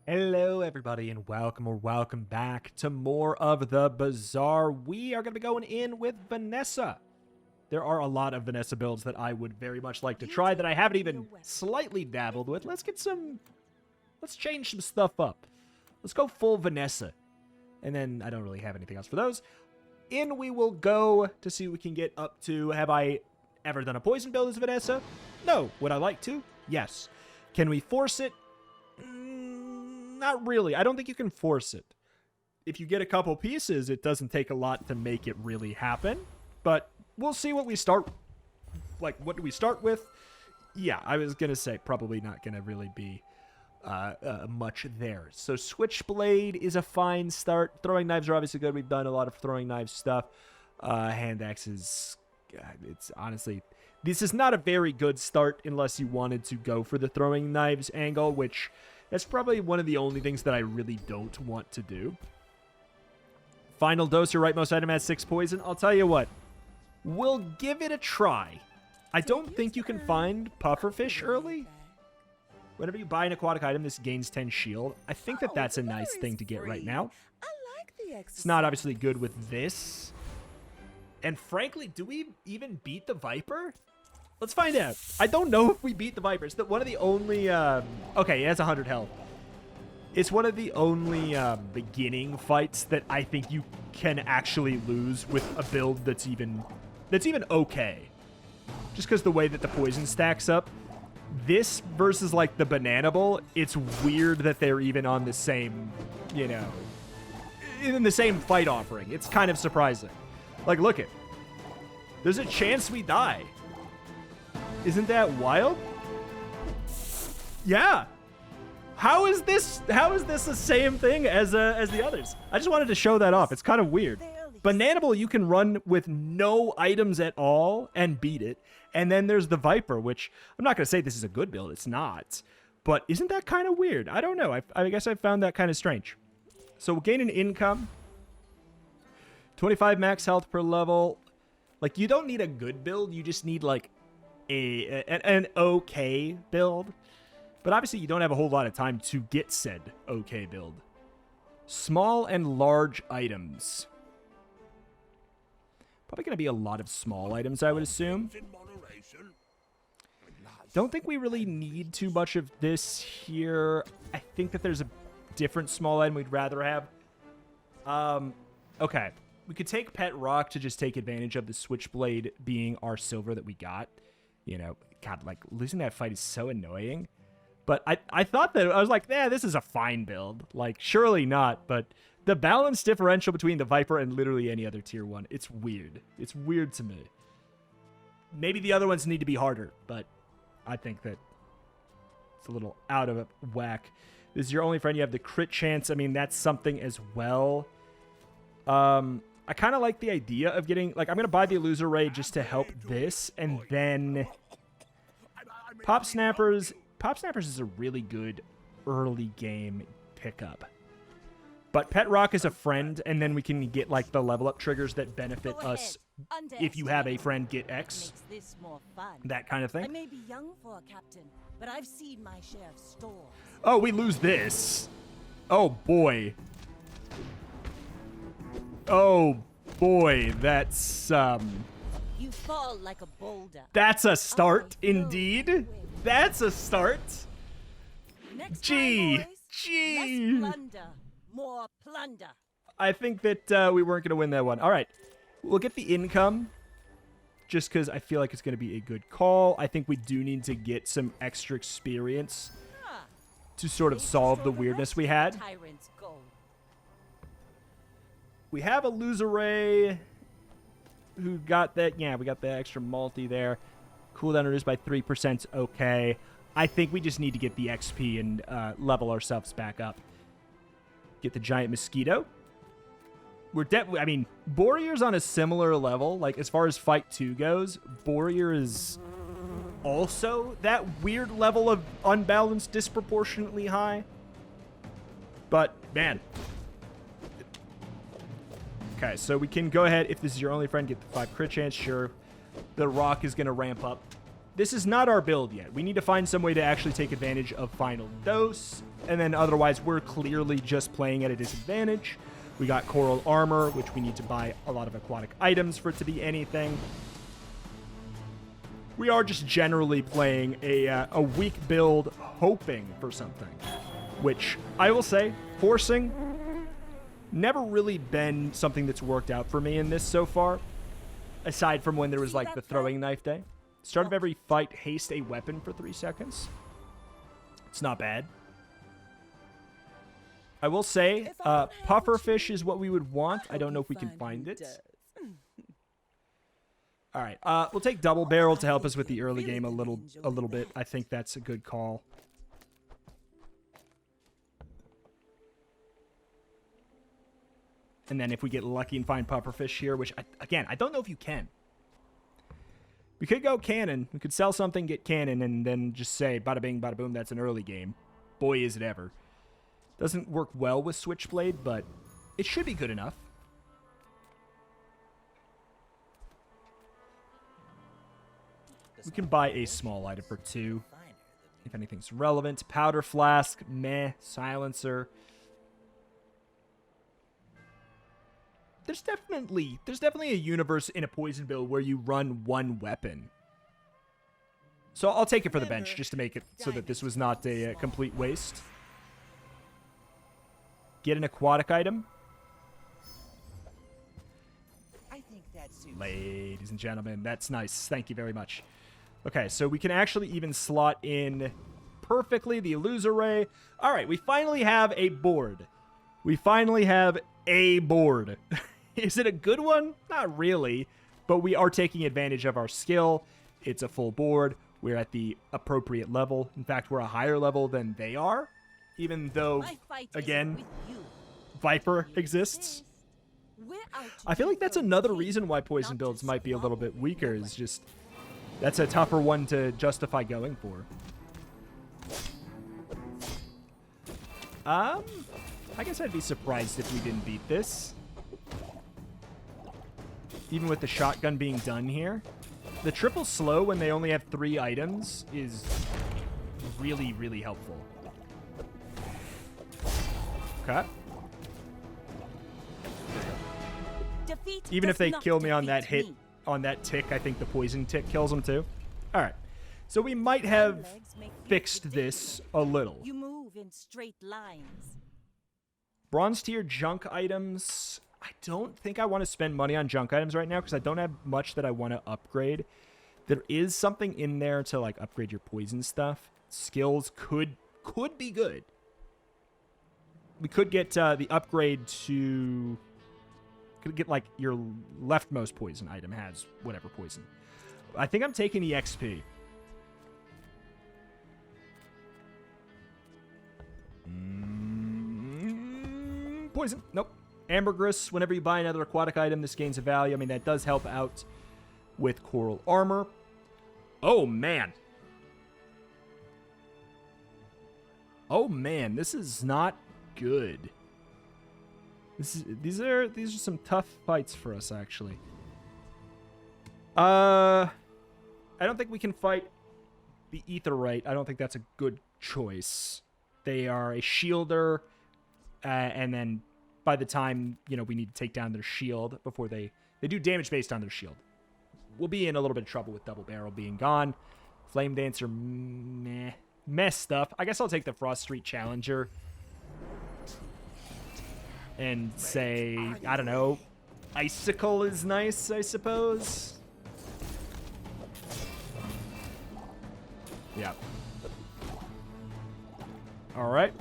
Hello everybody and welcome back to more of the Bazaar. We are going to be going in with Vanessa. There are a lot of Vanessa builds that I would very much like to try that I haven't even slightly dabbled with. Let's change some stuff up. Let's go full Vanessa. And then I don't really have anything else for those. In we will go to see what we can get up to. Have I ever done a poison build as Vanessa? No. Would I like to? Yes. Can we force it? Not really. I don't think you can force it. If you get a couple pieces, it doesn't take a lot to make it really happen. But we'll see what we start. Like, what do we start with? Yeah, I was going to say probably not going to really be much there. So Switchblade is a fine start. Throwing knives are obviously good. We've done a lot of throwing knives stuff. Hand axes, it's honestly... This is not a very good start unless you wanted to go for the throwing knives angle, which... That's probably one of the only things that I really don't want to do. Final dose, your rightmost item has 6 poison. I'll tell you what. We'll give it a try. I don't think you can find Pufferfish early. Whenever you buy an aquatic item, this gains 10 shield. I think that that's a nice thing to get right now. It's not obviously good with this. And frankly, do we even beat the Viper? Let's find out. I don't know if we beat the Viper. It's one of the only... okay, it has 100 health. It's one of the only beginning fights that I think you can actually lose with a build that's even okay. Just because the way that the poison stacks up. This versus, like, the Banana Bowl, it's weird that they're even on the same, you know... in the same fight offering. It's kind of surprising. Like, look it. There's a chance we die. Isn't that wild? Yeah. How is this the same thing as the others? I just wanted to show that off. It's kind of weird. Banana Bowl, you can run with no items at all and beat it. And then there's the Viper, which I'm not going to say this is a good build. It's not. But isn't that kind of weird? I don't know. I guess I found that kind of strange. So we'll gain an income. 25 max health per level. Like, you don't need a good build. You just need, like, an okay build. But obviously you don't have a whole lot of time to get said okay build. Small and large items. Probably going to be a lot of small items, I would assume. Don't think we really need too much of this here. I think that there's a different small item we'd rather have. Okay. We could take Pet Rock to just take advantage of the Switchblade being our silver that we got. You know, God, like, losing that fight is so annoying. But I thought that, I was like, yeah, this is a fine build. Like, surely not, but the balance differential between the Viper and literally any other tier 1, it's weird. It's weird to me. Maybe the other ones need to be harder, but I think that it's a little out of whack. This is your only friend. You have the crit chance. I mean, that's something as well. I kind of like the idea of getting, like, I'm going to buy the Illusory Ray just to help this, and then Pop Snappers. Pop Snappers is a really good early game pickup. But Pet Rock is a friend, and then we can get, like, the level up triggers that benefit us if you have a friend get X. That kind of thing. I may be young for a captain, but I've seen my share of storms. Oh, we lose this. Oh, boy. Oh, boy, that's, You fall like a boulder. That's a start, indeed. That's a start. Next Gee, time, boys, gee. less plunder, more plunder. I think that we weren't going to win that one. All right, we'll get the income just because I feel like it's going to be a good call. I think we do need to get some extra experience to sort of solve the weirdness we had. Tyrant's gold. We have a Illusory who got that. Yeah, we got the extra multi there. Cooldown reduced by 3%. Okay. I think we just need to get the XP and level ourselves back up. Get the giant mosquito. I mean, Borear's on a similar level. Like, as far as Fight 2 goes, Borear is also that weird level of unbalanced disproportionately high. But, man. Okay, so we can go ahead. If this is your only friend, get the 5 crit chance. Sure. The Rock is going to ramp up. this is not our build yet. We need to find some way to actually take advantage of Final Dose, and then otherwise we're clearly just playing at a disadvantage. We got Coral Armor, which we need to buy a lot of aquatic items for it to be anything. We are just generally playing a weak build, hoping for something, which I will say, forcing, never really been something that's worked out for me in this so far, aside from when there was like the throwing knife day. Start of every fight, haste a weapon for 3 seconds. It's not bad. I will say, Pufferfish is what we would want. I don't know if we can find it. All right, we'll take Double Barrel to help us with the early game a little bit. I think that's a good call. And then if we get lucky and find Pufferfish here, which, again, I don't know if you can. We could go cannon. We could sell something, get cannon, and then just say, bada bing, bada boom, that's an early game. Boy, is it ever. Doesn't work well with Switchblade, but it should be good enough. We can buy a small item for 2. If anything's relevant. Powder Flask, meh. Silencer. There's definitely a universe in a poison build where you run 1 weapon. So I'll take it for the bench just to make it so that this was not a complete waste. Get an aquatic item. Ladies and gentlemen, that's nice. Thank you very much. Okay, so we can actually even slot in perfectly the Illusoray. All right, we finally have a board. We finally have a board. Is it a good one? Not really, but we are taking advantage of our skill. It's a full board. We're at the appropriate level. In fact, we're a higher level than they are, even though, again, Viper exists. I feel like that's another reason why poison builds might be a little bit weaker, is just that's a tougher one to justify going for. I guess I'd be surprised if we didn't beat this. Even with the shotgun being done here. The triple slow when they only have 3 items is really, really helpful. Okay. Even if they kill me on that hit, on that tick, I think the poison tick kills them too. All right. So we might have fixed this a little. You move in straight lines. Bronze tier junk items. I don't think I want to spend money on junk items right now because I don't have much that I want to upgrade. There is something in there to like upgrade your poison stuff. Skills could be good. We could get the upgrade to... Could get like your leftmost poison item has whatever poison. I think I'm taking the XP. Poison. Nope. Ambergris. Whenever you buy another aquatic item, this gains a value. I mean, that does help out with Coral Armor. Oh, man. Oh, man. This is not good. These are some tough fights for us, actually. I don't think we can fight the Aetheryte. I don't think that's a good choice. They are a shielder, and then by the time, you know, we need to take down their shield before they do damage based on their shield. We'll be in a little bit of trouble with Double Barrel being gone. Flame Dancer, meh stuff. I guess I'll take the Frost Street Challenger and say, I don't know, Icicle is nice, I suppose. Yeah. All right.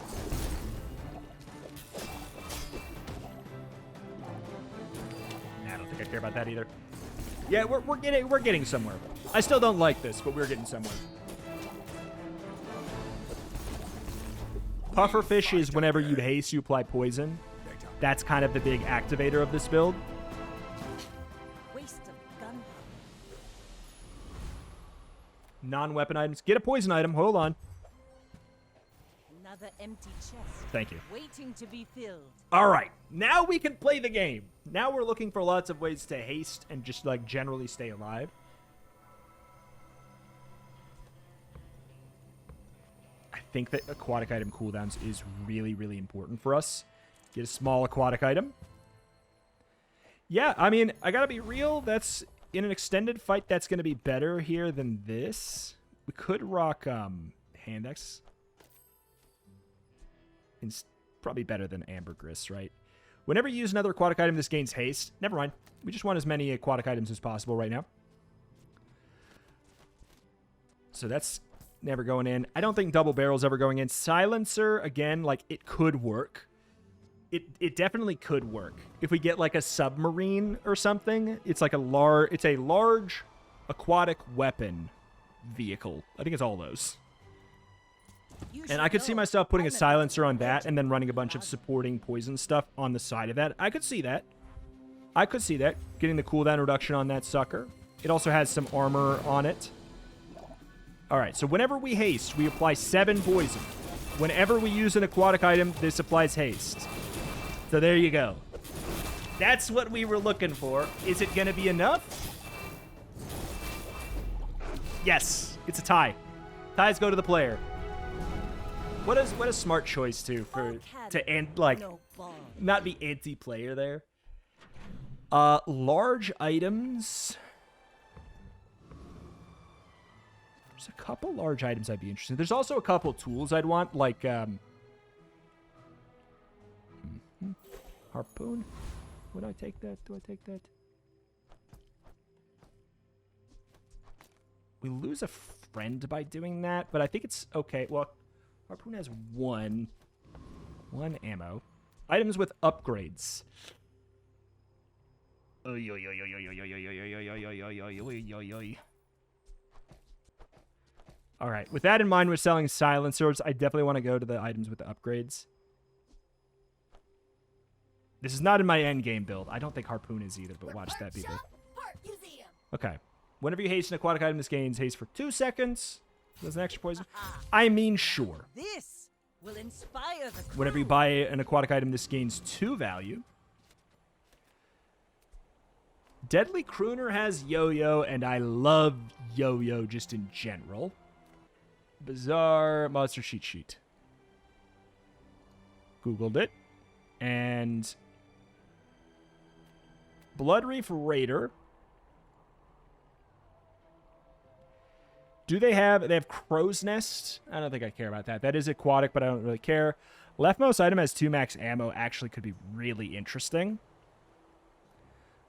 I don't think I care about that either. Yeah, we're getting somewhere. I still don't like this, but we're getting somewhere. Pufferfish is whenever you haste, you apply poison. That's kind of the big activator of this build. Waste of gunpowder. Non-weapon items. Get a poison item. Hold on. Another empty chest. Thank you. Waiting to be filled. All right. Now we can play the game. Now we're looking for lots of ways to haste and just, like, generally stay alive. think that aquatic item cooldowns is really, really important for us. Get a small aquatic item. Yeah, I mean, I gotta be real. That's in an extended fight. That's gonna be better here than this. We could rock hand X. It's probably better than ambergris, right? Whenever you use another aquatic item, this gains haste. Never mind. We just want as many aquatic items as possible right now. So that's never going in. I don't think double barrel's ever going in. Silencer, again, like, it could work. It definitely could work. If we get, like, a submarine or something, it's like a large aquatic weapon vehicle. I think it's all those. And I could see myself putting a silencer on that and then running a bunch of supporting poison stuff on the side of that. I could see that. I could see that. Getting the cooldown reduction on that sucker. It also has some armor on it. Alright, so whenever we haste, we apply 7 poison. Whenever we use an aquatic item, this applies haste. So there you go. That's what we were looking for. Is it going to be enough? Yes, it's a tie. Ties go to the player. What a smart choice too not be anti-player there. Large items. There's a couple large items I'd be interested in. There's also a couple tools I'd want, like harpoon. Would I take that? Do I take that? We lose a friend by doing that, but I think it's okay. Well, harpoon has one ammo. Items with upgrades. All right. With that in mind, we're selling silencers. I definitely want to go to the items with the upgrades. This is not in my end game build. I don't think harpoon is either, but watch that be the... Okay. Whenever you haste an aquatic item, this gains haste for 2 seconds. Does an extra poison? I mean, sure. This will inspire the crew. Whenever you buy an aquatic item, this gains 2 value. Deadly Crooner has Yo-Yo, and I love Yo-Yo just in general. Bazaar monster cheat sheet. Googled it. And Blood Reef Raider. Do they have Crow's Nest? I don't think I care about that. That is aquatic, but I don't really care. Leftmost item has 2 max ammo. Actually could be really interesting.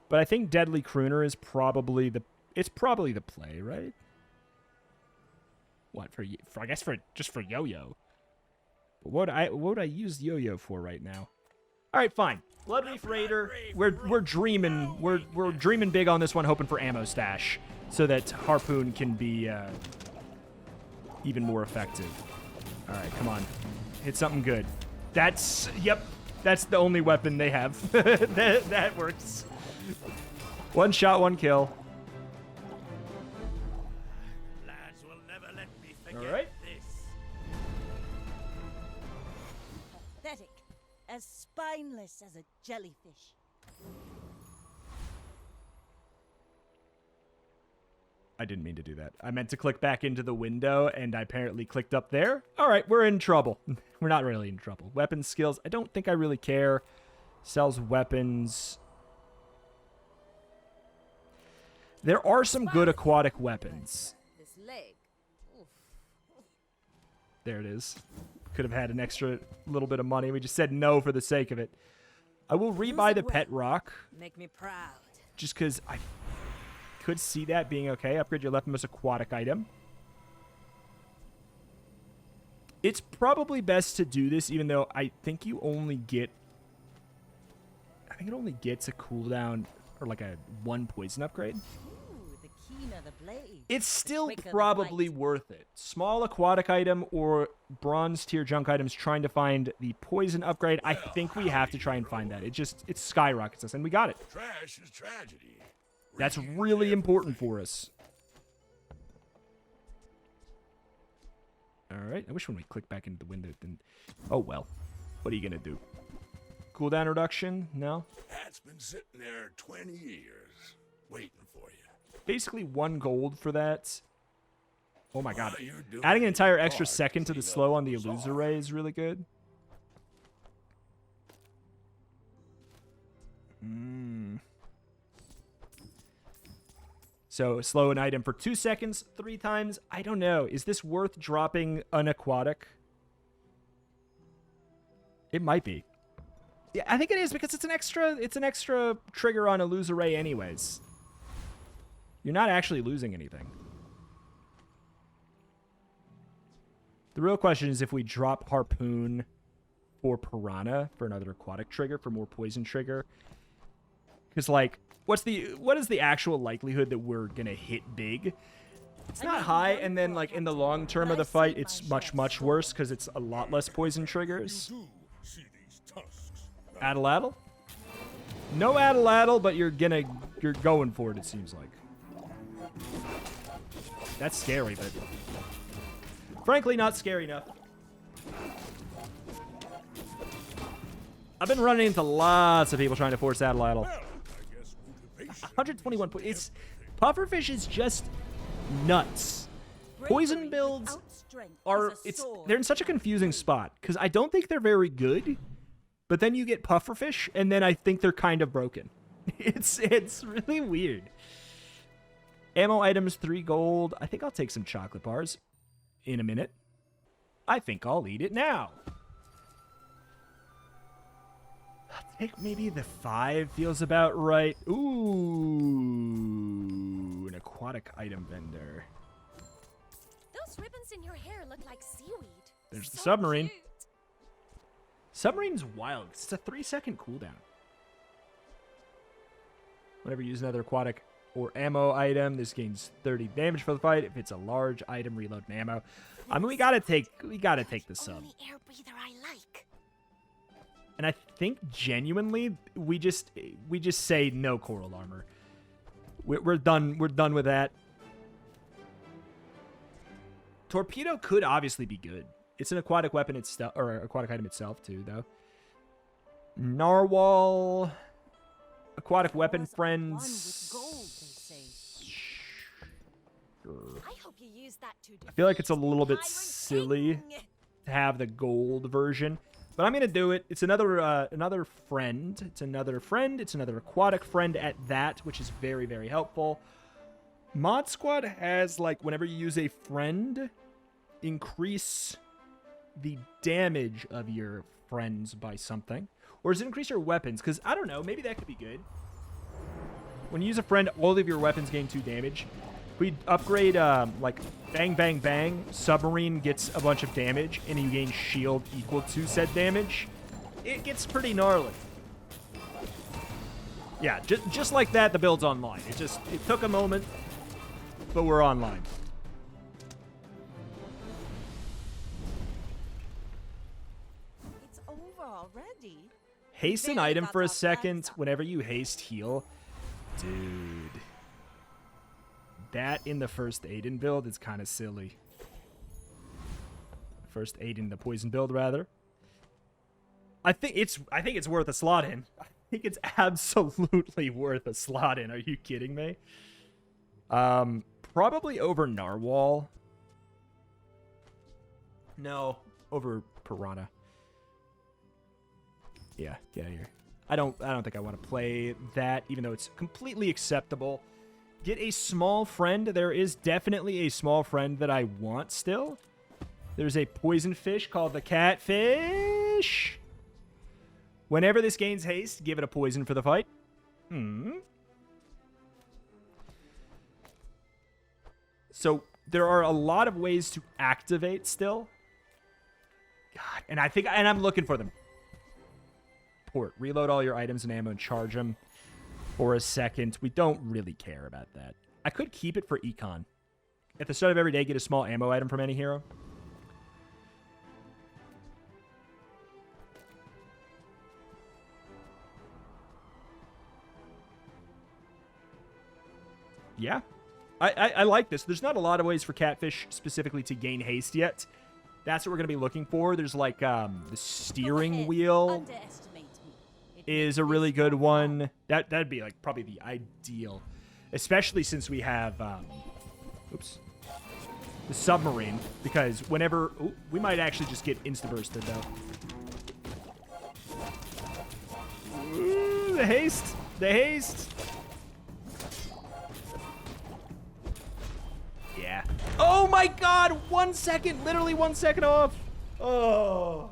But I think Deadly Crooner is probably the play, right? What I guess just for Yo-Yo. But what would I use Yo-Yo for right now? All right, fine. Blood Reef Raider. We're dreaming. We're dreaming big on this one, hoping for ammo stash, so that harpoon can be even more effective. All right, come on, hit something good. That's the only weapon they have. that works. 1 shot, 1 kill. Lads will never let me forget All right. this. Pathetic. As spineless as a jellyfish. I didn't mean to do that. I meant to click back into the window, and I apparently clicked up there. All right, we're in trouble. We're not really in trouble. Weapon skills, I don't think I really care. Sells weapons. There are some good aquatic weapons. This leg. Oof. There it is. Could have had an extra little bit of money. We just said no for the sake of it. I will rebuy the pet rock. Make me proud. Just because I could see that being okay. Upgrade your leftmost aquatic item. It's probably best to do this, even though I think you only get... I think it only gets a cooldown or like a 1 poison upgrade. Ooh, the keener the blade. It's still quicker the probably bite. worth it. Small aquatic item or bronze tier junk items trying to find the poison upgrade. I think we have to try and find that. It skyrockets us, and we got it. Trash is tragedy. That's really important for us. All right. I wish when we click back into the window, then... Oh, well. What are you going to do? Cooldown reduction? No? That's been sitting there 20 years, waiting for you. Basically 1 gold for that. Oh my god. You're doing Adding an entire your extra part, second to the Tino. slow on the Sorry. Illusoray is really good. So slow an item for 2 seconds, 3 times. I don't know. Is this worth dropping an aquatic? It might be. Yeah, I think it is because it's an extra trigger on Illusoray anyways. You're not actually losing anything. The real question is if we drop Harpoon for Piranha for another aquatic trigger, for more poison trigger. Because, like, what is the actual likelihood that we're going to hit big? It's not high, and then, like, in the long term of the fight, it's much, much worse because it's a lot less poison triggers. Addle-addle? No addle-addle, but you're going for it, it seems like. That's scary, but frankly, not scary enough. I've been running into lots of people trying to force addle-addle. 121 points. It's Pufferfish is just nuts. Poison builds are they're in such a confusing spot because I don't think they're very good, but then you get Pufferfish and then I think they're kind of broken. It's really weird. Ammo items 3 gold. I think I'll take some chocolate bars in a minute. I think I'll eat it now. I think maybe the 5 feels about right. Ooh, an aquatic item vendor. Those ribbons in your hair look like seaweed. There's the So submarine. cute. Submarine's wild. It's a 3-second cooldown. Whenever you use another aquatic or ammo item, this gains 30 damage for the fight. If it's a large item, reload and ammo. I mean, we gotta take the sub. Only air breather I like. And I think genuinely we just say no coral armor. We're done with that. Torpedo could obviously be good. It's an aquatic weapon itself, or aquatic item itself too, though. Narwhal, aquatic weapon friends. Sure. I hope you use that to I feel like it's a defeat little bit Tyrant silly King. to have the gold version, but I'm gonna do it. It's another friend. It's another friend. It's another aquatic friend at that, which is very, very helpful. Mod Squad has, like, whenever you use a friend, increase the damage of your friends by something, or does it increase your weapons? Because I don't know, maybe that could be good. When you use a friend, all of your weapons gain 2 damage. If we upgrade, like, bang, bang, bang, submarine gets a bunch of damage, and you gain shield equal to said damage, it gets pretty gnarly. Yeah, just like that, the build's online. It took a moment, but we're online. It's over already. Haste an Barely item got for a off that second side. whenever you haste heal. Dude. That in the first Aiden build is kind of silly. First Aiden, the poison build, rather. I think it's worth a slot in. I think it's absolutely worth a slot in. Are you kidding me? Probably over Narwhal. No, over Piranha. Yeah, get out of here. I don't think I want to play that, even though it's completely acceptable. Get a small friend. There is definitely a small friend that I want still. There's a poison fish called the catfish. Whenever this gains haste, give it a poison for the fight. So there are a lot of ways to activate still. God, and I'm looking for them. Port. Reload all your items and ammo and charge them for a second. We don't really care about that. I could keep it for econ. At the start of every day, get a small ammo item from any hero. Yeah. I like this. There's not a lot of ways for Catfish specifically to gain haste yet. That's what we're going to be looking for. There's like the steering wheel Underestimate me. It is a really good one. That'd be like probably the ideal, especially since we have oops. the submarine, because whenever... Ooh, we might actually just get insta-bursted, though. Ooh, the haste! The haste! Yeah. Oh my god! 1 second! Literally 1 second off! Oh.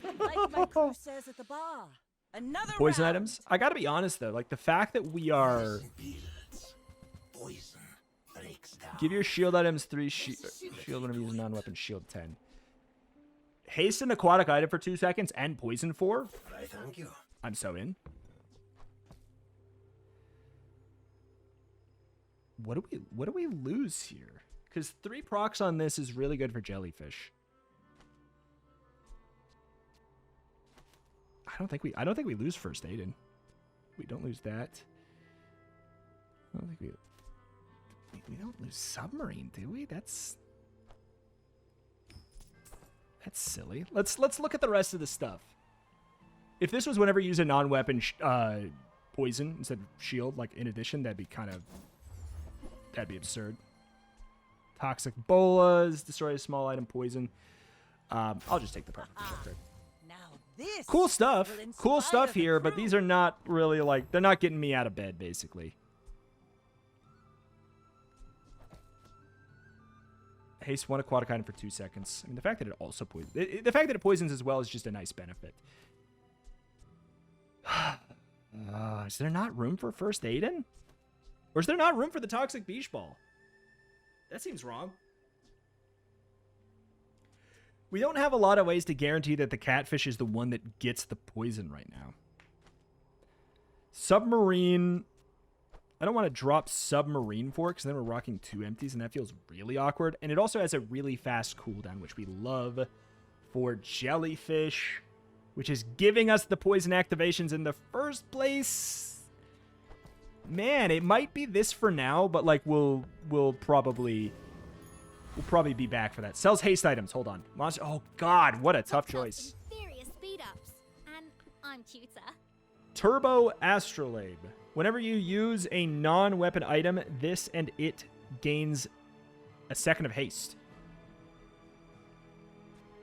Like my crew says at the bar. Another Poison round. items? I gotta be honest, though. Like, the fact that we are... Builds. Poison breaks down. Give your shield items 3 shield whenever you use a non-weapon shield 10. Haste an aquatic item for 2 seconds and poison 4? I thank you. I'm so in. What do we lose here? Because 3 procs on this is really good for jellyfish. I don't think we lose first aid. We don't lose that. I don't think we don't lose submarine, do we? That's silly. Let's look at the rest of the stuff. If this was whenever you use a non-weapon poison instead of shield, like in addition, that'd be absurd. Toxic bolas, destroy a small item, poison. I'll just take the perfect upgrade. Now this Cool stuff. will Cool inspire stuff the here, but crew. these are not really like, they're not getting me out of bed, basically. Haste 1 aquatic item for 2 seconds. I mean, the fact that it also poisons, the fact that it poisons as well is just a nice benefit. Is there not room for first aid in? Or is there not room for the toxic beach ball? That seems wrong. We don't have a lot of ways to guarantee that the catfish is the one that gets the poison right now. Submarine. I don't want to drop submarine for it because then we're rocking 2 empties and that feels really awkward. And it also has a really fast cooldown, which we love for jellyfish, which is giving us the poison activations in the first place. Man, it might be this for now, but like we'll probably be back for that. Sells haste items. Hold on. Monster. Oh god, what a tough choice. Inferior speed ups. And I'm cuter. Turbo Astrolabe. Whenever you use a non-weapon item, this and it gains a second of haste.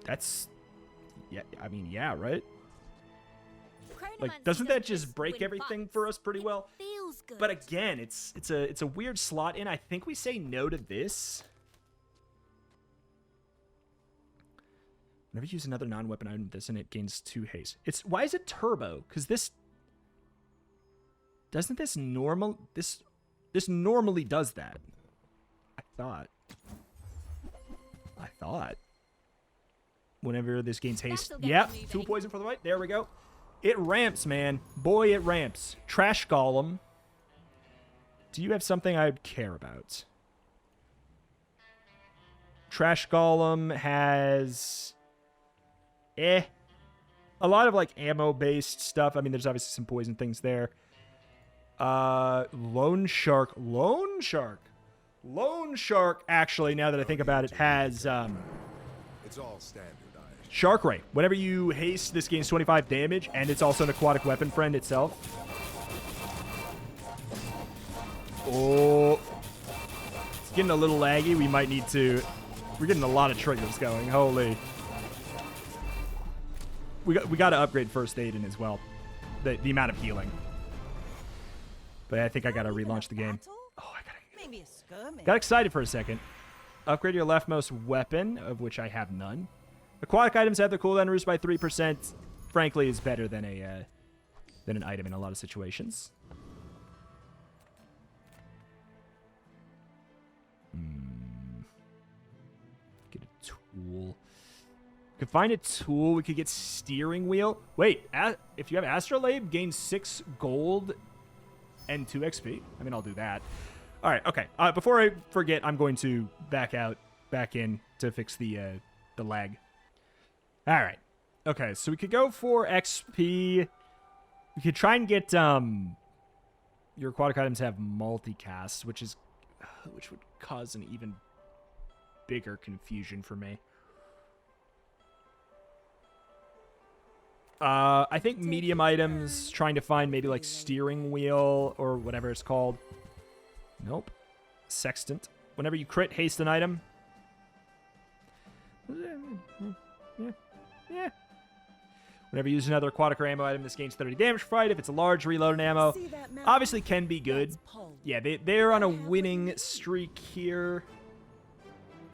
That's... yeah, I mean, yeah, right? Like, doesn't that just break everything for us pretty well? Feels good. But again, it's a weird slot in. I think we say no to this. Whenever you use another non-weapon item, this and it gains 2 haste. Why is it turbo? Because this... Doesn't this normal... This normally does that. I thought. Whenever this gains haste. Yep, 2 poison for the white. There we go. It ramps, man. Boy, it ramps. Trash Golem. Do you have something I'd care about? Trash Golem has... a lot of, like, ammo-based stuff. I mean, there's obviously some poison things there. Lone Shark. Lone Shark, actually, now that I think about it, has, It's all standardized. Shark Ray. Whenever you haste, this gains 25 damage, and it's also an aquatic weapon friend itself. Oh. It's getting a little laggy. We might need to... We're getting a lot of triggers going. Holy. We got to upgrade first aid in as well. The amount of healing. But I think I got to relaunch the game. Oh, Maybe a skirmish. got excited for a second. Upgrade your leftmost weapon, of which I have none. Aquatic items have their cooldown reduced by 3%. Frankly, is better than an item in a lot of situations. Get a tool. Could find a tool. We could get steering wheel. Wait, if you have Astrolabe, gain 6 gold and 2 XP. I mean, I'll do that. All right, okay. Before I forget, I'm going to back in to fix the lag. All right. Okay, so we could go for XP. We could try and get your aquatic items have multicast, which would cause an even bigger confusion for me. I think medium items, trying to find maybe like steering wheel or whatever it's called. Nope. Sextant. Whenever you crit haste an item, Yeah. Whenever you use another aquatic or ammo item, this gains 30 damage per fight. If it's a large reload ammo, See that mountain? obviously can be good. That's pole. Yeah, they're on a winning streak here.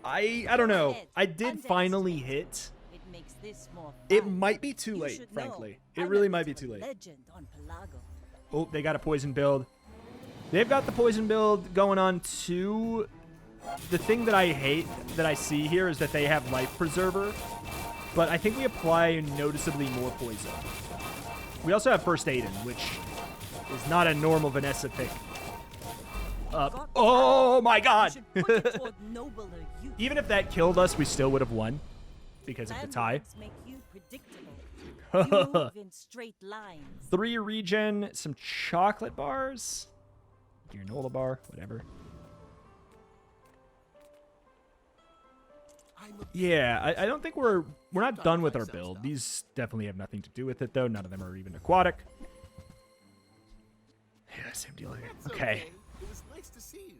I don't know. I did finally hit. It makes this more It fun. might be too You late, should know. frankly. I'm It a really bit might be of a too late. Legend on Pelago. Oh, they got a poison build. They've got the poison build going on too. The thing that I hate that I see here is that they have Life Preserver, but I think we apply noticeably more poison. We also have First Aid in, which is not a normal Vanessa pick. Oh my god! You should put it toward nobler youth. Even if that killed us, we still would have won because of the tie. Landmarks make you predictable. You move in straight lines. 3 regen, some chocolate bars, granola bar, whatever. Yeah, I don't think we're not done with our build. These definitely have nothing to do with it though. None of them are even aquatic. Yeah, same deal here. Okay. It was nice to see you.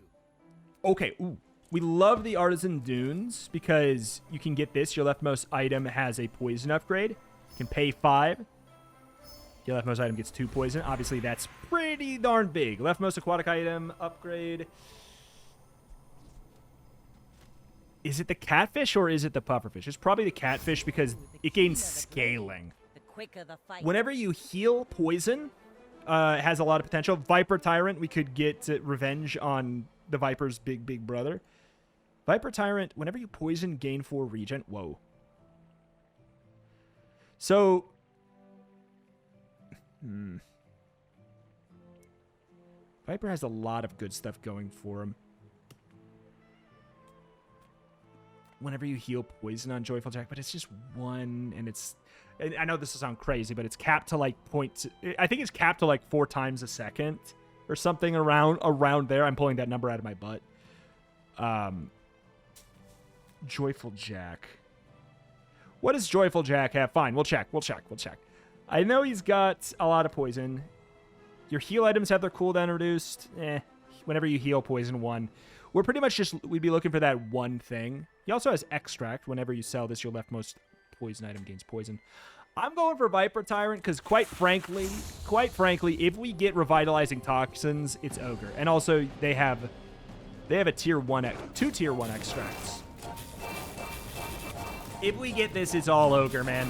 Okay, ooh. We love the Artisan Dunes because you can get this. Your leftmost item has a poison upgrade. You can pay 5. Your leftmost item gets 2 poison. Obviously, that's pretty darn big. Leftmost aquatic item upgrade. Is it the catfish or is it the pufferfish? It's probably the catfish because it gains scaling. The quicker the fight. Whenever you heal poison, it has a lot of potential. Viper Tyrant, we could get revenge on the Viper's big brother. Viper Tyrant, whenever you poison, gain 4 regen. Whoa. So, Viper has a lot of good stuff going for him. Whenever you heal poison on Joyful Jack, but it's just 1, and it's... I know this will sound crazy, but it's capped to like I think it's capped to like 4 times a second or something around there. I'm pulling that number out of my butt. Joyful Jack. What does Joyful Jack have? Fine, we'll check. I know he's got a lot of poison. Your heal items have their cooldown reduced. Whenever you heal poison 1. We're pretty much we'd be looking for that one thing. He also has Extract. Whenever you sell this, your leftmost poison item gains poison. I'm going for Viper Tyrant because quite frankly, if we get Revitalizing Toxins, it's Ogre. And also they have a tier 1, 2 tier 1 extracts. If we get this, it's all Ogre, man.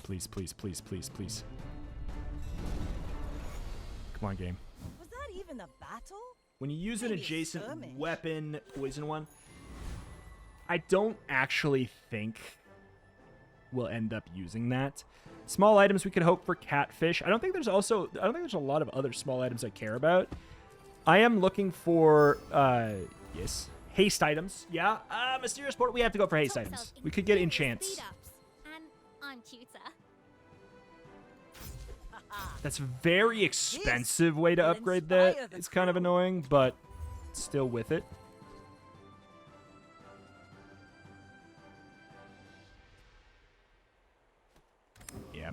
Please. Come on, game. Was that even a battle? When you use an Maybe a adjacent skirmish. weapon, poison 1, I don't actually think we'll end up using that. Small items we could hope for catfish. I don't think there's a lot of other small items I care about. I am looking for yes, haste items. Yeah, mysterious port. We have to go for haste items. We could get enchants. And I'm cuter. That's a very expensive way to will upgrade inspire that. the It's kind of crew. annoying, but still with it. Yeah.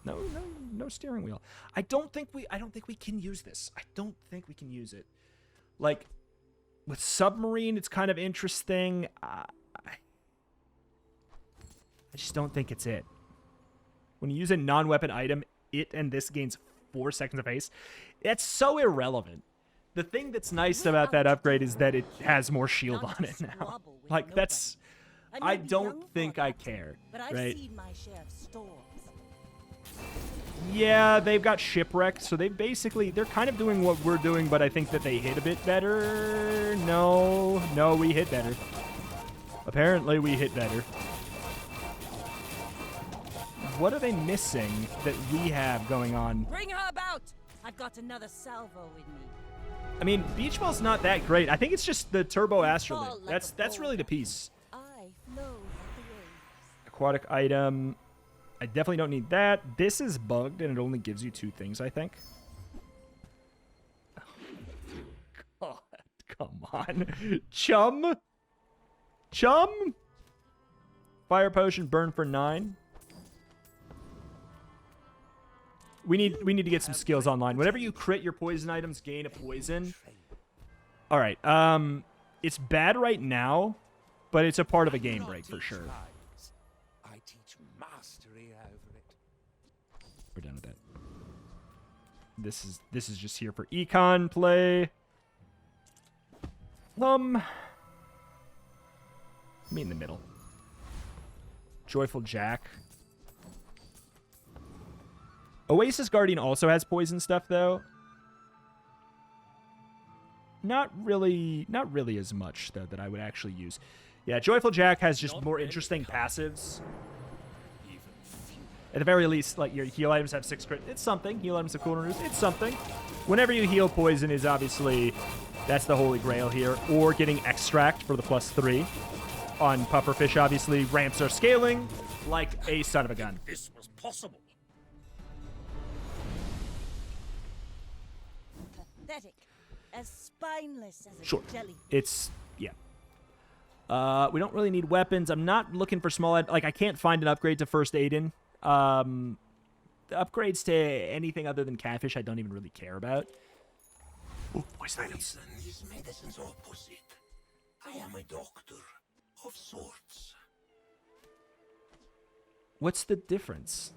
No steering wheel. I don't think we can use this. I don't think we can use it. Like with submarine, it's kind of interesting. I just don't think it's it. When you use a non-weapon item, it and this gains 4 seconds of haste. That's so irrelevant. The thing that's nice about that upgrade is that it has more shield on it now. Like, that's... I don't think I care, But I've right? seen my share of storms. Yeah, they've got shipwrecked, so they're kind of doing what we're doing, but I think that they hit a bit better. No, we hit better. Apparently, we hit better. What are they missing that we have going on? Bring her about! I've got another salvo with me. I mean, Beach Ball's not that great. I think it's just the Turbo Astrolabe. Fall like a That's really the piece. I flow like the waves. Aquatic item. I definitely don't need that. This is bugged, and it only gives you 2 things, I think. God, come on. Chum? Fire Potion, burn for 9. We need to get some skills online. Whenever you crit, your poison items gain a poison. All right. It's bad right now, but it's a part of a game break for sure. I teach mastery over it. We're done with that. This is just here for econ play. Me in the middle. Joyful Jack. Oasis Guardian also has poison stuff though. Not really as much though that I would actually use. Yeah, Joyful Jack has just more interesting passives. At the very least, like your heal items have 6 crit. It's something. Heal items have cooldown reduce. It's something. Whenever you heal poison is obviously, that's the holy grail here. Or getting extract for the +3. On Pufferfish, obviously, ramps are scaling like a son of a gun. This was possible. Pathetic. As spineless as a Sure. jelly. It's, yeah. We don't really need weapons. I'm not looking for small, like I can't find an upgrade to First Aid in. The upgrades to anything other than Catfish I don't even really care about. Ooh, poison items. Poison is medicine's opposite. I am a doctor of sorts. What's the difference?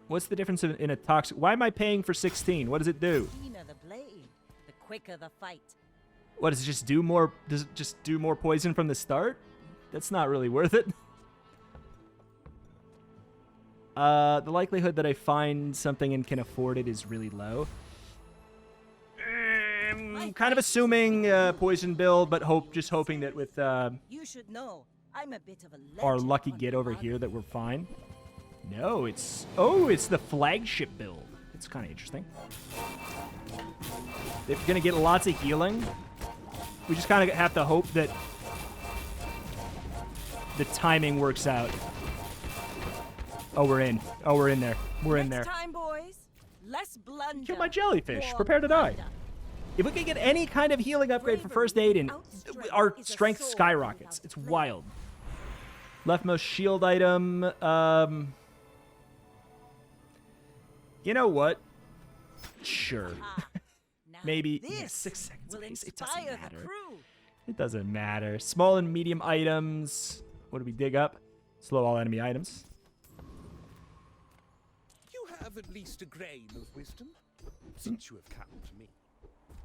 What's the difference in a toxic? Why am I paying for 16? What does it do? Keener the blade, the quicker the fight. What does it just do more? Does it just do more poison from the start? That's not really worth it. The likelihood that I find something and can afford it is really low. I'm kind of assuming poison build, but just hoping that with You should know, I'm a bit of a our legend lucky on get over Piegood. here that we're fine. No, it's the flagship build. It's kind of interesting. They're gonna get lots of healing. We just kind of have to hope that the timing works out. Oh, we're in. Oh, we're in there. We're in there. Next time, boys, less blunder. Kill my jellyfish. more Prepare to die. plunder. If we can get any kind of healing upgrade for First Aid, and our strength skyrockets. It's wild. Leftmost shield item. You know what? Sure. Now Maybe this 6 seconds will pace. It doesn't inspire the matter. crew. It doesn't matter. Small and medium items. What do we dig up? Slow all enemy items. You have at least a grain of wisdom, since you have come to me.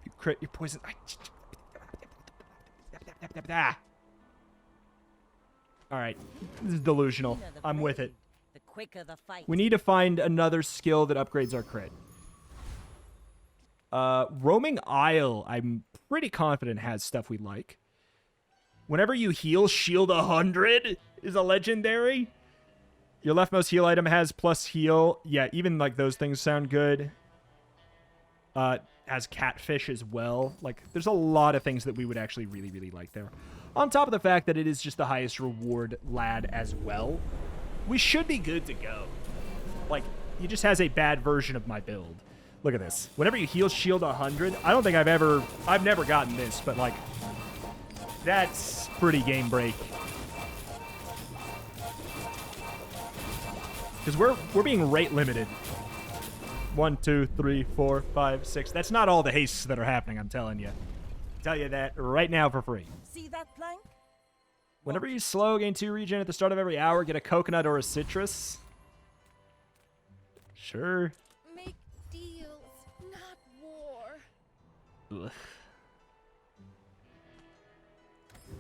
You crit your poison. Alright. This is delusional. Keener the I'm with blade, it. The quicker the fight. We need to find another skill that upgrades our crit. Roaming Isle, I'm pretty confident has stuff we like. Whenever you heal, shield 100 is a legendary. Your leftmost heal item has plus heal. Yeah, even like those things sound good. Has catfish as well. Like, there's a lot of things that we would actually really, really like there. On top of the fact that it is just the highest reward lad as well. We should be good to go. Like, he just has a bad version of my build. Look at this. Whenever you heal shield 100, I don't think I've never gotten this, but like, that's pretty game break. Because we're being rate limited. 1, 2, 3, 4, 5, 6. That's not all the hastes that are happening, I'm telling you. Tell you that right now for free. See that plank? Whenever you slow, gain 2 regen at the start of every hour, get a coconut or a citrus. Sure. Make deals, not war. Ugh.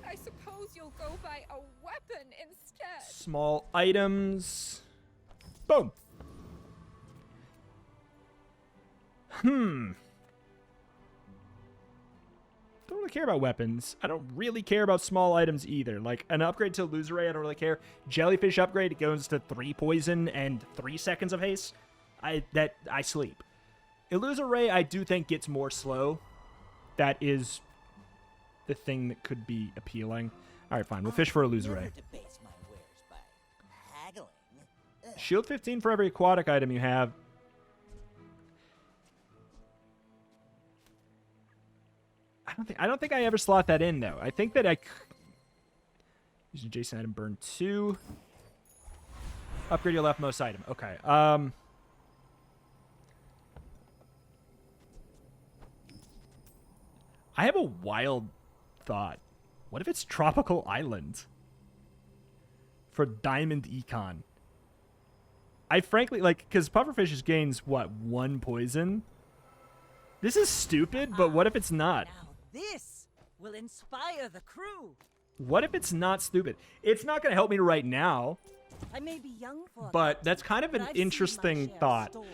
I suppose you'll go buy a weapon instead. Small items. Boom. Don't really care about weapons. I don't really care about small items either. Like, an upgrade to Illusoray, I don't really care. Jellyfish upgrade, it goes to 3 poison and 3 seconds of haste. I sleep. Illusoray, I do think gets more slow. That is the thing that could be appealing. Alright, fine. We'll fish for Illusoray. Never debase my wares by haggling. Shield 15 for every aquatic item you have. I don't think I ever slot that in though. I think that using Jason item burn 2. Upgrade your leftmost item. Okay. I have a wild thought. What if it's Tropical Island? For Diamond Econ. I frankly, like, because Pufferfish gains, what, 1 poison? This is stupid, but what if it's not? Now this will inspire the crew. What if it's not stupid? It's not going to help me right now, I may be young for but that's kind of an but I've seen my interesting share of thought. storms.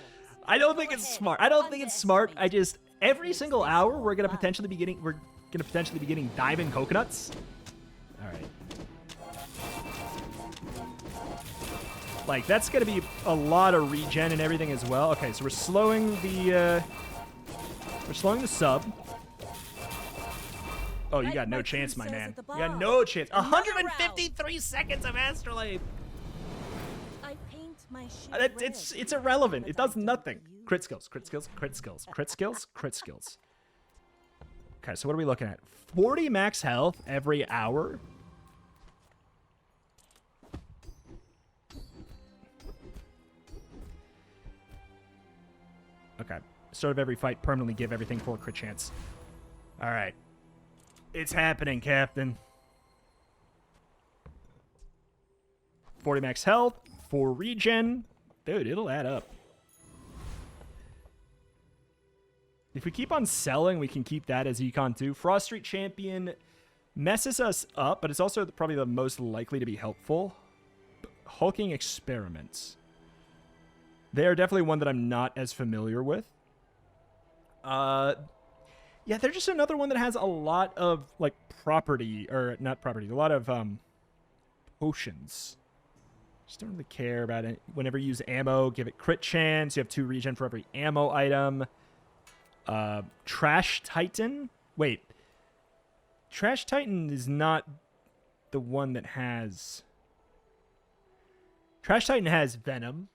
I don't Go think it's ahead, smart. I don't think it's smart. I underestimate just, every single hour, we're going to potentially be getting diamond coconuts. All right. Like, that's going to be a lot of regen and everything as well. Okay, so we're slowing the sub. Oh, you Like got no my chance, crew my says man. at the You got bar. no chance. Another 153 seconds of Astrolabe. I paint my ship It's irrelevant. but It does I don't nothing. use Crit skills, crit skills, crit skills, crit skills, crit skills. Okay, so what are we looking at? 40 max health every hour. Okay. Start of every fight, permanently give everything full crit chance. All right. It's happening, Captain. 40 max health, 4 regen. Dude, it'll add up. If we keep on selling, we can keep that as Econ too. Frost Street Champion messes us up, but it's also probably the most likely to be helpful. Hulking Experiments. They are definitely one that I'm not as familiar with. Yeah, they're just another one that has a lot of, like, property, or not property, a lot of, potions. Just don't really care about it. Whenever you use ammo, give it crit chance. You have 2 regen for every ammo item. Trash Titan? Wait. Trash Titan is not the one that has... Trash Titan has Venom.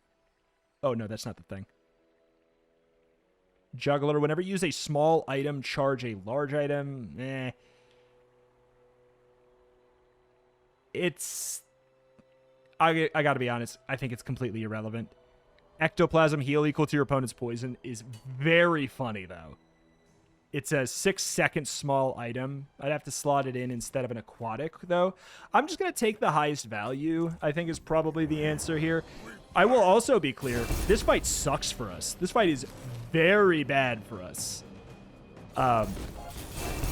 Oh, no, that's not the thing. Juggler. Whenever you use a small item, charge a large item. It's... I gotta be honest. I think it's completely irrelevant. Ectoplasm heal equal to your opponent's poison is very funny, though. It's a 6-second small item. I'd have to slot it in instead of an aquatic, though. I'm just going to take the highest value, I think is probably the answer here. I will also be clear. This fight sucks for us. This fight is very bad for us.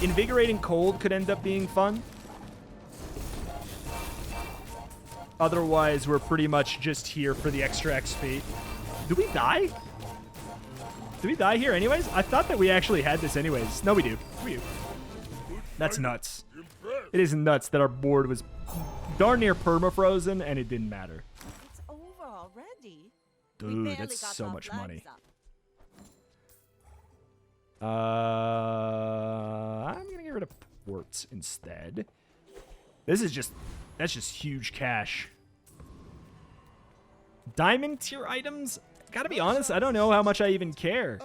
Invigorating Cold could end up being fun. Otherwise, we're pretty much just here for the extra XP. Do we die? Did we die here anyways? I thought that we actually had this anyways. No, we do. We do. That's nuts. It is nuts that our board was darn near permafrozen and it didn't matter. It's over already. We Dude, barely that's got so our much flags money. up. I'm gonna get rid of ports instead. That's just huge cash. Diamond tier items? Gotta be honest, I don't know how much I even care.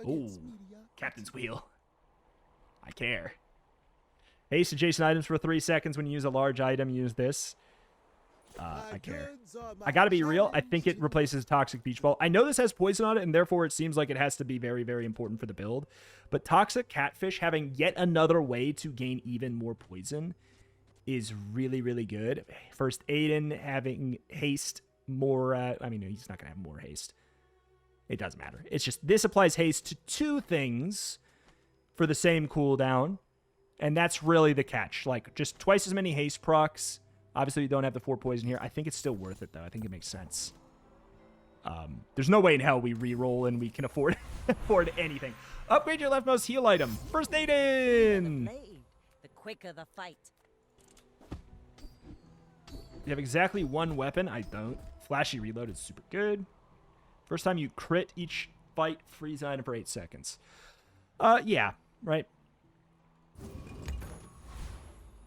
Ooh, Captain's Wheel. I care. Haste adjacent items for 3 seconds. When you use a large item, use this. I care. I gotta be real. I think it replaces Toxic Beach Ball. I know this has poison on it, and therefore it seems like it has to be very, very important for the build. But Toxic Catfish having yet another way to gain even more poison is really, really good. First Aiden having haste more... I mean, he's not going to have more haste. It doesn't matter. It's just this applies haste to 2 things for the same cooldown. And that's really the catch. Like, just twice as many haste procs. Obviously, you don't have the 4 poison here. I think it's still worth it, though. I think it makes sense. There's no way in hell we reroll and we can afford anything. Upgrade your leftmost heal item. First Aiden! The quicker the fight. You have exactly 1 weapon. I don't. Flashy reload is super good. First time you crit each fight, freeze item for 8 seconds. Yeah, right.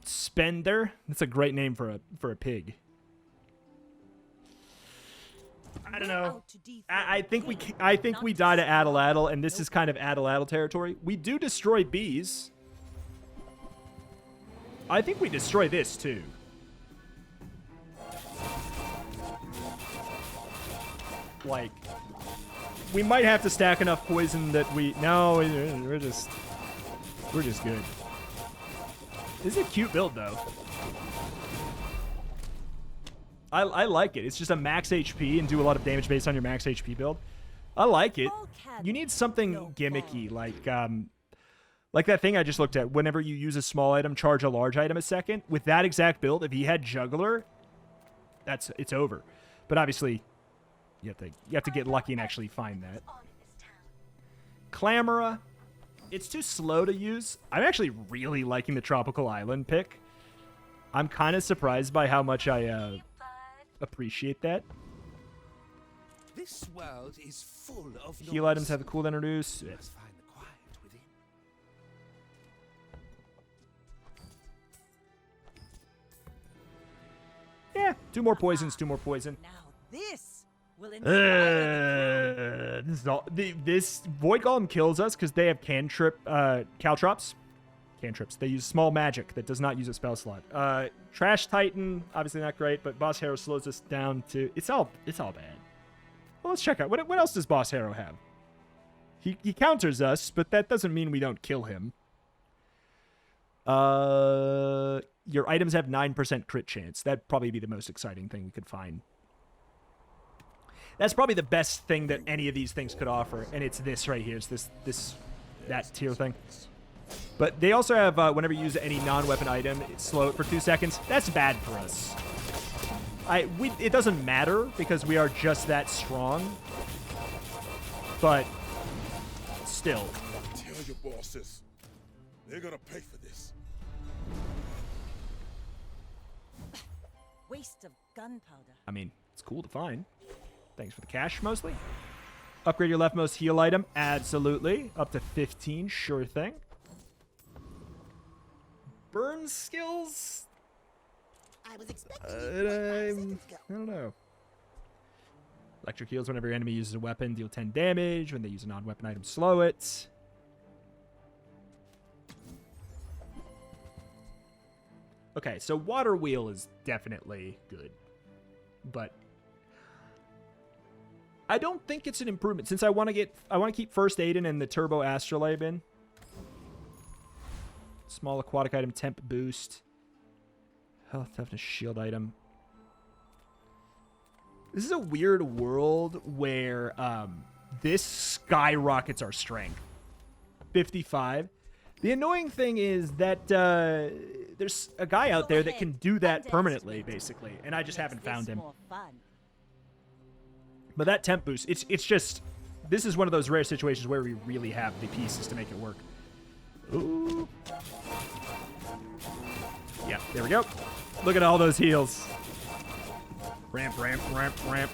Spender. That's a great name for a pig. I don't know. I think we die to Addle, and this is kind of Addle territory. We do destroy bees. I think we destroy this too. Like, we might have to stack enough poison that we... No, we're just... We're just good. This is a cute build, though. I like it. It's just a max HP and do a lot of damage based on your max HP build. I like it. You need something gimmicky, like that thing I just looked at. Whenever you use a small item, charge a large item a second. With that exact build, if he had Juggler, it's over. But obviously, you have to get lucky and actually find that. Clamora. It's too slow to use. I'm actually really liking the Tropical Island pick. I'm kind of surprised by how much I appreciate that. This world is full of Heal items have the cooldown introduced. Let's find the quiet within. Yeah, 2 more poisons, 2 more poison. Now this will inspire This is all. This Void Golem kills us because they have caltrops. Cantrips. They use small magic that does not use a spell slot. Trash Titan, obviously not great, but Boss Hero slows us down to. It's all bad. Well, let's check out what else does Boss Hero have. He counters us, but that doesn't mean we don't kill him. Your items have 9% crit chance. That'd probably be the most exciting thing we could find. That's probably the best thing that any of these things could offer, and it's this right here. It's that tier thing. But they also have, whenever you use any non-weapon item, slow it for 2 seconds. That's bad for us. It doesn't matter because we are just that strong. But still. Tell your bosses. They're gonna pay for this. waste of gunpowder. I mean, it's cool to find. Thanks for the cash, mostly. Upgrade your leftmost heal item. Absolutely. Up to 15. Sure thing. Burn skills? I was expecting you 5 seconds ago. I don't know. Electric heals whenever your enemy uses a weapon. Deal 10 damage. When they use a non-weapon item, slow it. Okay, so Water Wheel is definitely good. But I don't think it's an improvement since I want to keep First Aid and the Turbo Astrolabe in. Small aquatic item, temp boost. Health, toughness, shield item. This is a weird world where this skyrockets our strength. 55. The annoying thing is that there's a guy out there that can do that permanently, basically, and I just haven't found him. But that temp boost, it's just, this is one of those rare situations where we really have the pieces to make it work. Ooh. Yeah, there we go. Look at all those heals. Ramp, ramp, ramp, ramp.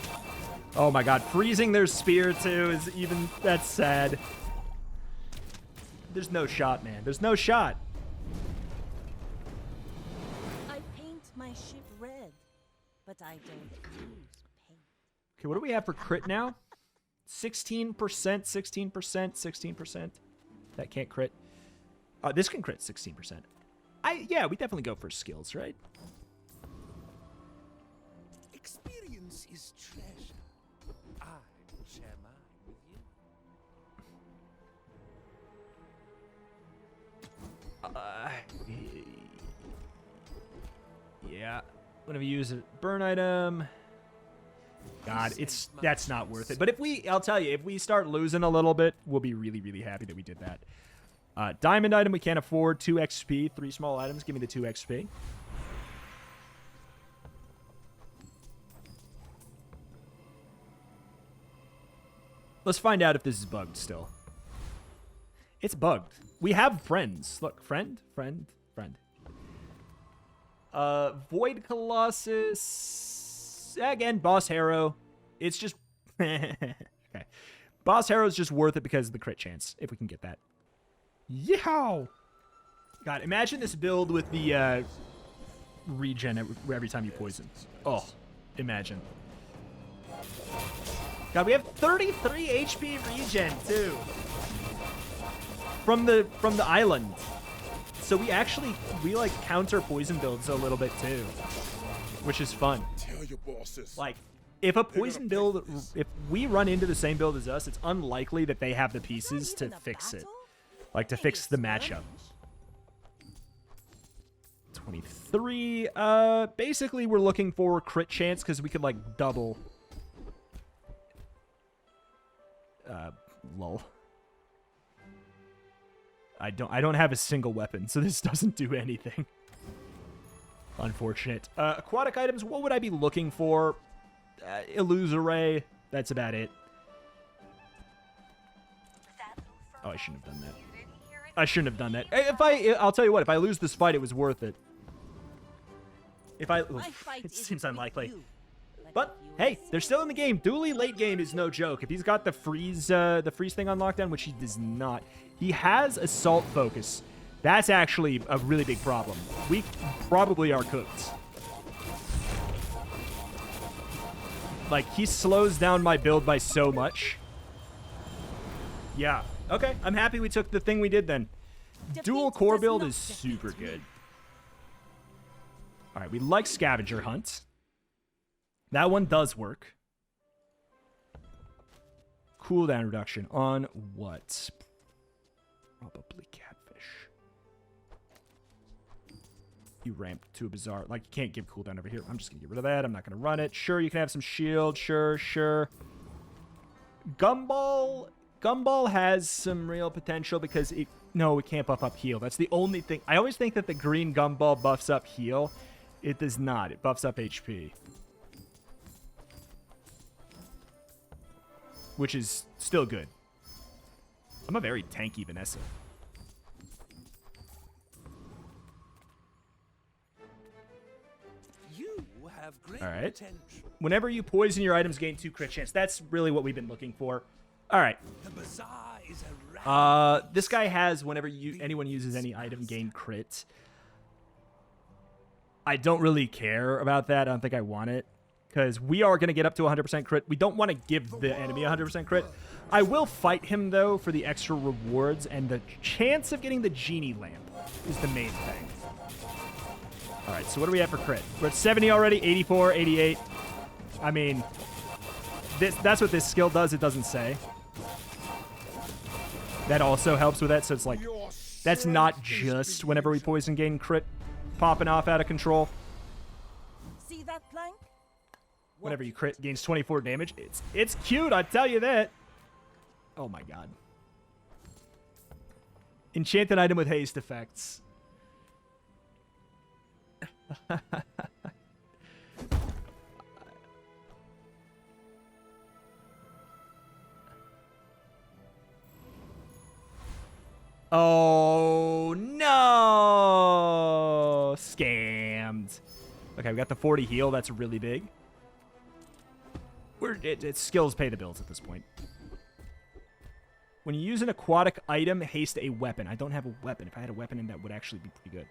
Oh my god, freezing their spear too is even, that's sad. There's no shot, man. There's no shot. I paint my ship red, but I don't use paint. Okay, what do we have for crit now? 16%, 16%, 16%. That can't crit. This can crit 16%. Yeah, we definitely go for skills, right? Experience is treasure. I will share mine with you. Yeah. Whenever you use a burn item. God, that's not worth it. But I'll tell you, if we start losing a little bit, we'll be really, really happy that we did that. Diamond item we can't afford. 2 XP. 3 small items. Give me the 2 XP. Let's find out if this is bugged still. It's bugged. We have friends. Look, friend, friend, friend. Void Colossus. Again, Boss Hero. It's just... okay. Boss Hero is just worth it because of the crit chance, if we can get that. Yeehaw! God, imagine this build with the regen every time you poison. Oh, imagine. God, we have 33 HP regen too. From the island. So we like counter poison builds a little bit too. Which is fun. Tell your bosses. Like, if a poison build, if we run into the same build as us, it's unlikely that they have the pieces to fix it. like to fix the matchup. 23. Basically we're looking for crit chance because we could like double. Lol. I don't have a single weapon, so this doesn't do anything. Unfortunate. Aquatic items, what would I be looking for? Illusoray. That's about it. Oh, I shouldn't have done that. I shouldn't have done that. I'll tell you what, if I lose this fight, it was worth it. It seems unlikely. But hey, they're still in the game. Dooley late game is no joke. If he's got the freeze thing on lockdown, which he does not, he has assault focus. That's actually a really big problem. We probably are cooked. Like, he slows down my build by so much. Yeah. Okay, I'm happy we took the thing we did then. Dual core build is super good. All right, we like Scavenger Hunt. That one does work. Cooldown reduction on what? Probably Catfish. You ramped to a Bazaar. Like, you can't give cooldown over here. I'm just going to get rid of that. I'm not going to run it. Sure, you can have some shield. Sure. Gumball has some real potential because it... No, it can't buff up heal. That's the only thing. I always think that the green Gumball buffs up heal. It does not. It buffs up HP. Which is still good. I'm a very tanky Vanessa. You have great All right. potential. Whenever you poison your items, gain 2 crit chance. That's really what we've been looking for. All right. The Bazaar is a This guy has whenever anyone uses any item, gain crit. I don't really care about that. I don't think I want it. Because we are going to get up to 100% crit. We don't want to give the enemy 100% crit. I will fight him, though, for the extra rewards. And the chance of getting the genie lamp is the main thing. All right, so what do we have for crit? We're at 70 already, 84, 88. I mean, that's what this skill does. It doesn't say. That also helps with that. So it's like, that's not just whenever we poison gain crit popping off out of control. See that plank? Whenever you crit, gains 24 damage. It's cute, I tell you that. Oh my god. Enchanted item with haste effects. Oh no! Scammed. Okay, we got the 40 heal. That's really big. It's skills pay the bills at this point. When you use an aquatic item, haste a weapon. I don't have a weapon. If I had a weapon, that would actually be pretty good.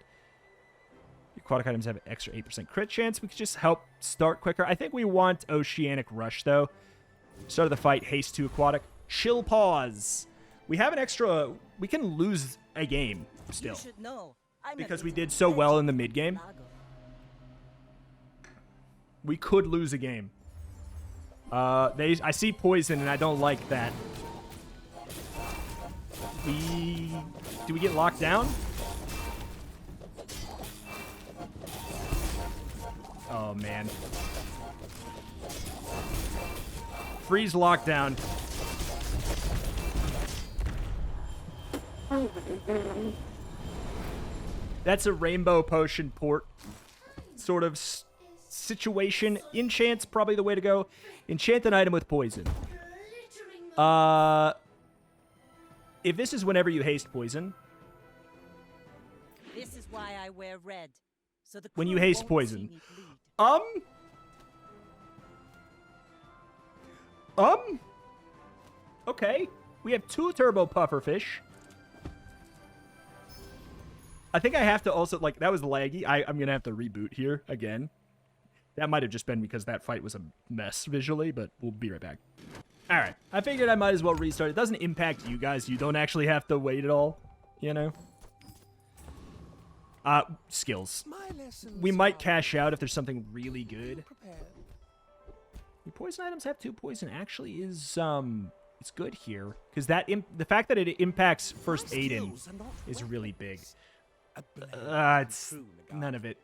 Aquatic items have an extra 8% crit chance. We could just help start quicker. I think we want Oceanic Rush, though. Start of the fight, haste to aquatic. Chill pause. We have an extra... We can lose a game still. You should know. I'm Because a we little did so well in the legend mid-game. Lago. We could lose a game. I see poison, and I don't like that. Do we get locked down? Oh, man. Freeze lockdown. That's a rainbow potion port sort of situation. Enchant's probably the way to go. Enchant an item with poison. If this is whenever you haste poison. This is why I wear red. So the When you crew haste won't poison. see me bleed. Okay. We have 2 turbo pufferfish. I think I have to also, like, that was laggy. I'm going to have to reboot here again. That might have just been because that fight was a mess visually, but we'll be right back. All right. I figured I might as well restart. It doesn't impact you guys. You don't actually have to wait at all, you know? Skills. My lessons We might are cash out if there's something really good. prepared. Do poison items have 2 poison? Actually is, it's good here because the fact that it impacts first My aid skills are not is really big. weapons. A blade It's prune a none guard. of it.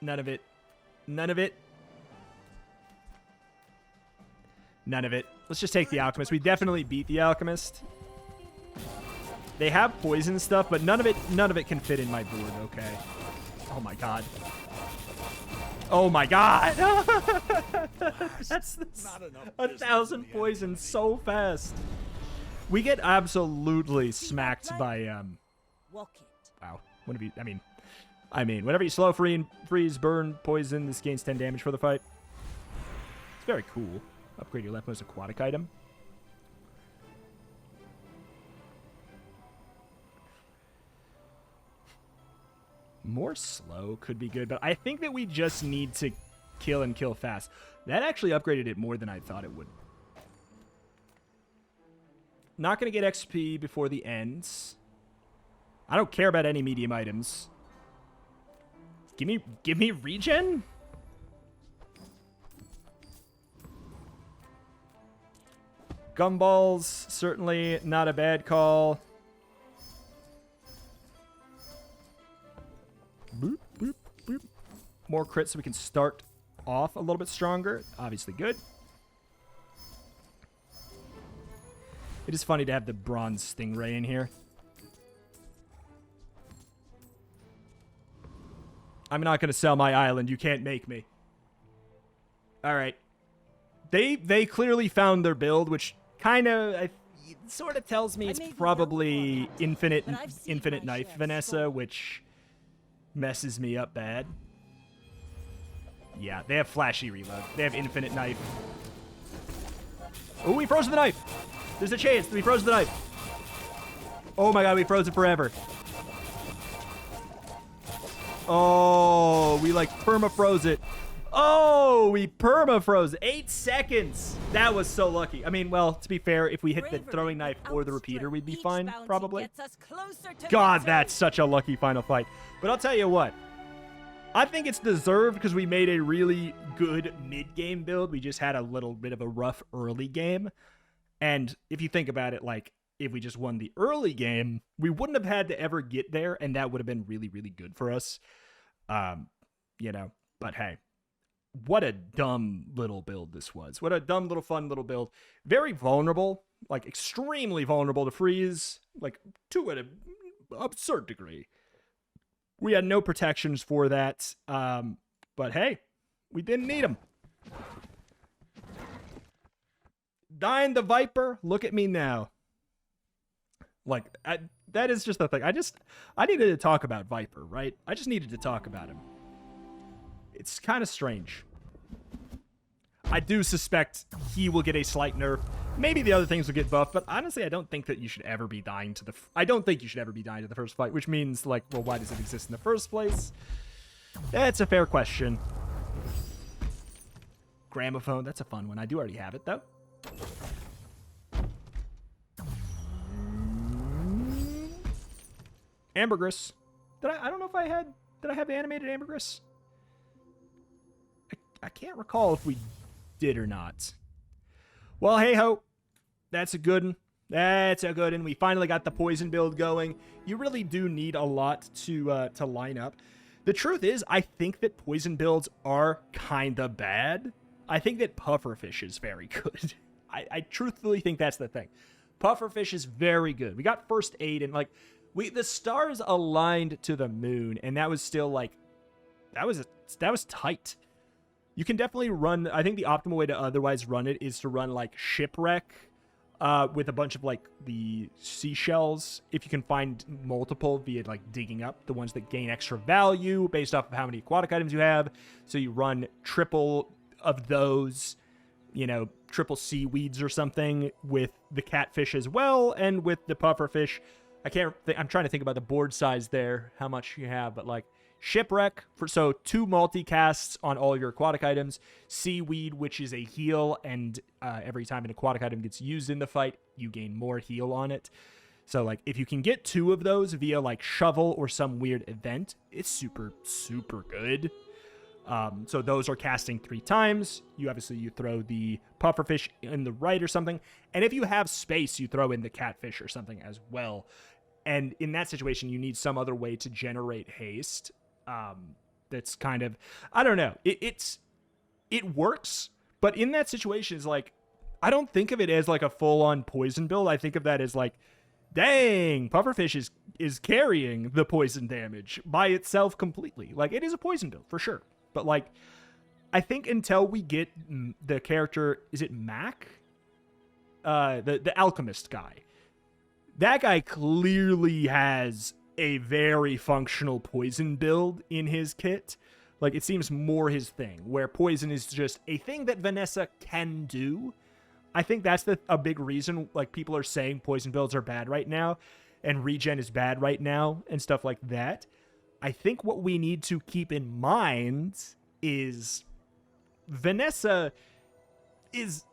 None of it. None of it. None of it. Let's just take the Alchemist. We definitely beat the Alchemist. They have poison stuff, but none of it can fit in my board, okay. Oh my god. Oh my god! That's Not enough 1,000 business in the poison end. so fast. We get absolutely smacked by Walk it. wow. Whenever you, I mean, whenever you slow freeze, burn, poison, this gains 10 damage for the fight. It's very cool. Upgrade your leftmost aquatic item. More slow could be good, but I think that we just need to kill and kill fast. That actually upgraded it more than I thought it would. Not going to get XP before the ends. I don't care about any medium items. Give me regen? Gumballs, certainly not a bad call. Boop, boop, boop. More crits so we can start off a little bit stronger. Obviously good. It is funny to have the bronze stingray in here. I'm not going to sell my island. You can't make me. All right. They clearly found their build, which kind of sort of tells me it's may be probably young, infinite but I've seen infinite my knife share of Vanessa, Skoore. which messes me up bad. Yeah, they have flashy reload. They have infinite knife. Oh, we froze the knife. There's a chance. We froze the knife. Oh my god, we froze it forever. Oh, we like perma-froze it. Oh, we perma-froze 8 seconds. That was so lucky. I mean, well, to be fair, if we hit the Bravery throwing knife or the without repeater, strength. we'd be Each fine, bounty probably. gets us closer to God, victory. that's such a lucky final fight. But I'll tell you what. I think it's deserved because we made a really good mid-game build. We just had a little bit of a rough early game. And if you think about it, like, if we just won the early game, we wouldn't have had to ever get there, and that would have been really, really good for us. You know, but hey, what a dumb little build this was. What a dumb little fun little build. Very vulnerable, like extremely vulnerable to freeze, like to an absurd degree. We had no protections for that, but hey, we didn't need them. Dying the Viper, look at me now. Like, that is just the thing. I needed to talk about Viper, right? I just needed to talk about him. It's kind of strange. I do suspect he will get a slight nerf. Maybe the other things will get buffed, but honestly, I don't think that you should ever be dying to the... I don't think you should ever be dying to the first fight, which means, like, well, why does it exist in the first place? That's a fair question. Gramophone, that's a fun one. I do already have it, though. Ambergris. I don't know if I had... Did I have animated Ambergris? I can't recall if we did or not. Well, hey-ho. That's a good one. That's a good one. We finally got the poison build going. You really do need a lot to line up. The truth is, I think that poison builds are kind of bad. I think that Pufferfish is very good. I truthfully think that's the thing. Pufferfish is very good. We got first aid and, like, the stars aligned to the moon, and that was still, like, that was tight. You can definitely run... I think the optimal way to otherwise run it is to run, like, Shipwreck with a bunch of, like, the seashells. If you can find multiple via, like, digging up the ones that gain extra value based off of how many aquatic items you have. So you run triple of those, you know, triple seaweeds or something with the catfish as well and with the pufferfish. I'm trying to think about the board size there, how much you have, but, like, Shipwreck, so 2 multicasts on all your aquatic items. Seaweed, which is a heal, and every time an aquatic item gets used in the fight, you gain more heal on it. So, like, if you can get 2 of those via, like, shovel or some weird event, it's super, super good. So those are casting 3 times. You throw the Pufferfish in the right or something. And if you have space, you throw in the Catfish or something as well. And in that situation, you need some other way to generate haste. That's kind of, I don't know. It works, but in that situation, it's like, I don't think of it as like a full-on poison build. I think of that as like, dang, Pufferfish is carrying the poison damage by itself completely. Like, it is a poison build for sure. But like, I think until we get the character, is it Mac? The alchemist guy. That guy clearly has a very functional poison build in his kit. Like, it seems more his thing, where poison is just a thing that Vanessa can do. I think that's a big reason, like, people are saying poison builds are bad right now, and regen is bad right now, and stuff like that. I think what we need to keep in mind is Vanessa is...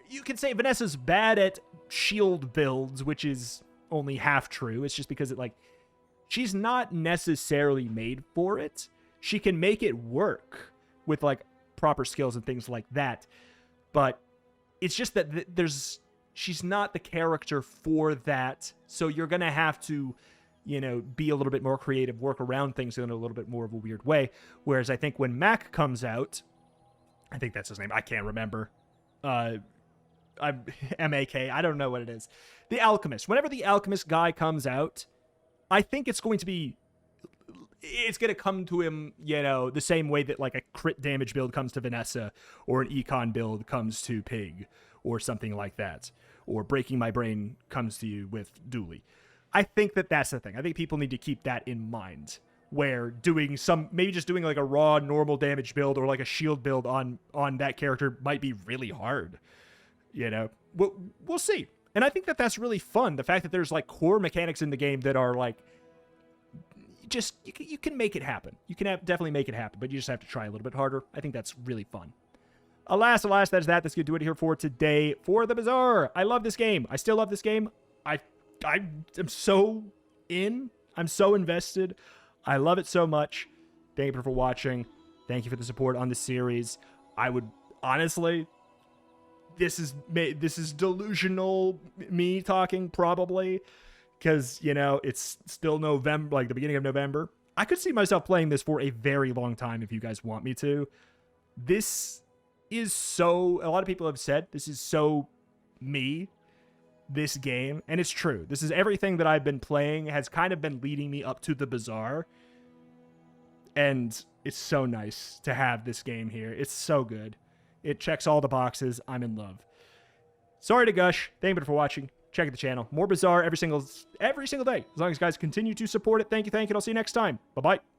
You can say Vanessa's bad at shield builds, which is only half true. It's just because she's not necessarily made for it. She can make it work with, like, proper skills and things like that. But it's just that she's not the character for that. So you're going to have to, be a little bit more creative, work around things in a little bit more of a weird way. Whereas I think when Mac comes out, I think that's his name. I can't remember. I'm M-A-K. I don't know what it is. The Alchemist. Whenever the Alchemist guy comes out, I think it's going to come to him, the same way that like a crit damage build comes to Vanessa, or an econ build comes to Pig, or something like that. Or Breaking My Brain comes to you with Dooley. I think that's the thing. I think people need to keep that in mind, where maybe just doing like a raw normal damage build or like a shield build on that character might be really hard. We'll see. And I think that's really fun. The fact that there's like core mechanics in the game that are like, just, you can make it happen. You can definitely make it happen, but you just have to try a little bit harder. I think that's really fun. Alas, that's that. That's going to do it here for today for the Bazaar. I love this game. I still love this game. I am so in. I'm so invested. I love it so much. Thank you for watching. Thank you for the support on the series. I would, honestly... This is delusional me talking, probably, because, it's still November, like the beginning of November. I could see myself playing this for a very long time if you guys want me to. This is so... A lot of people have said this is so me, this game, and it's true. This is everything that I've been playing has kind of been leading me up to the Bazaar, and it's so nice to have this game here. It's so good. It checks all the boxes. I'm in love. Sorry to gush. Thank you for watching. Check out the channel. More Bazaar every single day. As long as you guys continue to support it. Thank you. And I'll see you next time. Bye-bye.